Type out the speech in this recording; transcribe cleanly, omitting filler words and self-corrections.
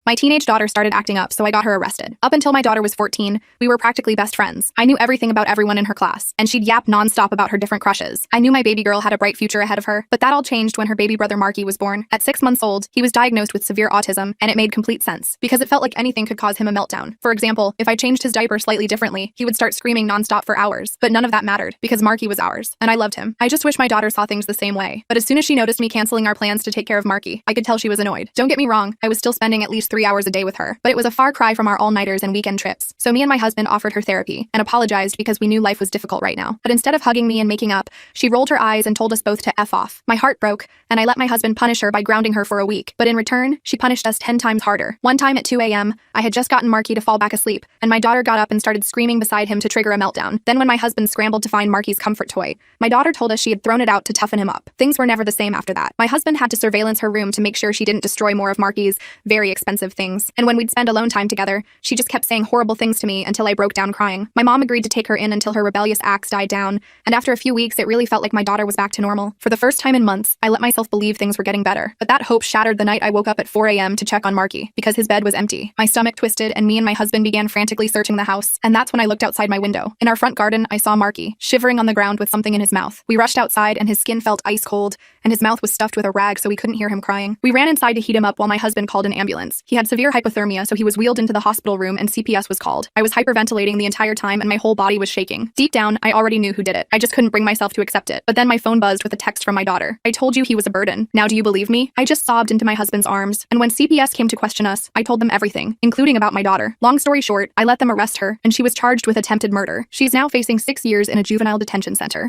My teenage daughter started acting up, so I got her arrested. Up until my daughter was 14, we were practically best friends. I knew everything about everyone in her class, and she'd yap nonstop about her different crushes. I knew my baby girl had a bright future ahead of her, but that all changed when her baby brother Marky was born. At 6 months old, he was diagnosed with severe autism, and it made complete sense, because it felt like anything could cause him a meltdown. For example, if I changed his diaper slightly differently, he would start screaming nonstop for hours. But none of that mattered, because Marky was ours, and I loved him. I just wish my daughter saw things the same way. But as soon as she noticed me canceling our plans to take care of Marky, I could tell she was annoyed. Don't get me wrong, I was still spending at least 3 hours a day with her, but it was a far cry from our all-nighters and weekend trips. So me and my husband offered her therapy, and apologized because we knew life was difficult right now. But instead of hugging me and making up, she rolled her eyes and told us both to F off. My heart broke, and I let my husband punish her by grounding her for a week. But in return, she punished us 10 times harder. One time at 2 a.m., I had just gotten Marky to fall back asleep, and my daughter got up and started screaming beside him to trigger a meltdown. Then when my husband scrambled to find Marky's comfort toy, my daughter told us she had thrown it out to toughen him up. Things were never the same after that. My husband had to surveillance her room to make sure she didn't destroy more of Marky's very expensive things. And when we'd spend alone time together, she just kept saying horrible things to me until I broke down crying. My mom agreed to take her in until her rebellious acts died down, and after a few weeks, it really felt like my daughter was back to normal. For the first time in months, I let myself believe things were getting better. But that hope shattered the night I woke up at 4 a.m. to check on Marky, because his bed was empty. My stomach twisted, and me and my husband began frantically searching the house, and that's when I looked outside my window. In our front garden, I saw Marky, shivering on the ground with something in his mouth. We rushed outside, and his skin felt ice cold, and his mouth was stuffed with a rag so we couldn't hear him crying. We ran inside to heat him up while my husband called an ambulance. He had severe hypothermia, so he was wheeled into the hospital room and CPS was called. I was hyperventilating the entire time and my whole body was shaking. Deep down, I already knew who did it. I just couldn't bring myself to accept it. But then my phone buzzed with a text from my daughter. "I told you he was a burden. Now do you believe me?" I just sobbed into my husband's arms, and when CPS came to question us, I told them everything, including about my daughter. Long story short, I let them arrest her, and she was charged with attempted murder. She's now facing 6 years in a juvenile detention center.